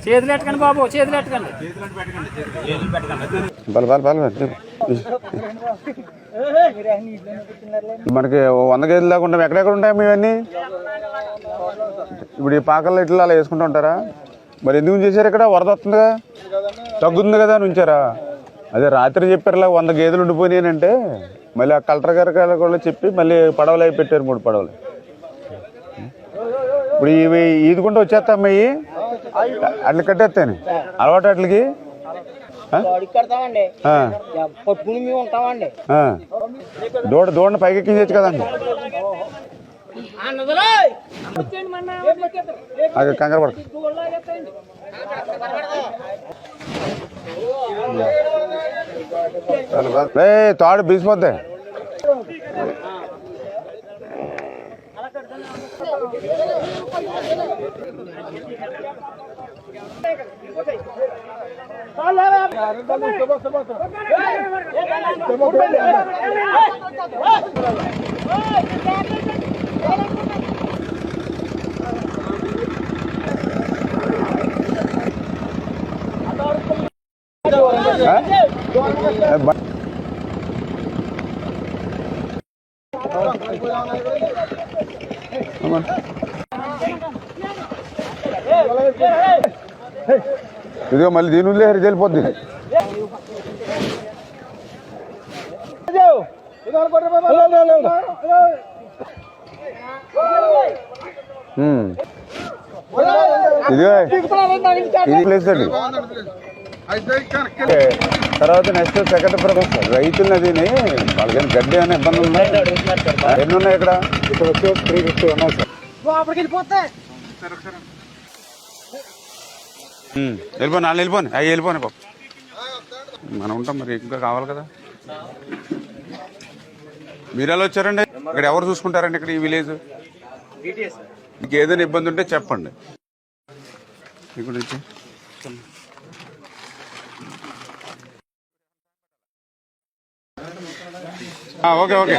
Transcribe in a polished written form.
చేతులు ఎట్టకండి బాబు, చేతులు ఎట్టకండి. మనకి 100 కేజీలు దాకా ఉంటాయి. ఎక్కడెక్కడ ఉంటాయి ఇవన్నీ? ఇప్పుడు ఈ పాకల్లో ఇట్లా అలా వేసుకుంటూ ఉంటారా? మరి ఎందుకు చేశారు? ఇక్కడ వరద వస్తుందిగా, తగ్గుతుంది కదా అని ఉంచారా? అదే రాత్రి చెప్పారులా 100 గేదెలు ఉండిపోయినాయంటే మళ్ళీ ఆ కలెక్టర్ గారి కూడా చెప్పి మళ్ళీ పడవలు అవి పెట్టారు, 3 పడవలు. ఇప్పుడు ఇవి ఈదుకుంటూ వచ్చేస్తామ్మా, ఇవి అట్లా కట్టేస్తాను అలవాటు అట్లకి. దూడని పైకి ఎక్కించచ్చు కదండి. అది కంగారు పడక తాడు బీసిపోద్ది. ఇదిగో మళ్ళీ దీని ఉండే వెళ్ళిపోద్ది. ఇది ప్లేస్ అండి. తర్వాత నెక్స్ట్ సెకండ్ ప్రొడక్ట్ రైతులు నదిని వాళ్ళకి గడ్డి అనే ఇబ్బంది ఉందా? ఎన్ని ఉన్నాయి ఇక్కడ? ఇక్కడ వచ్చి 350 ఉన్నాయి సార్. వెళ్ళిపోయి నాలుగు వెళ్ళిపోయి అవి వెళ్ళిపోయి బాబు, మనం ఉంటాం మరి, ఇంకా కావాలి కదా. మీరు ఎలా వచ్చారండి? ఇక్కడ ఎవరు చూసుకుంటారండి ఇక్కడ ఈ విలేజ్? మీకు ఏదైనా ఇబ్బంది ఉంటే చెప్పండి. ఇక్కడ నుంచి ఓకే ఓకే.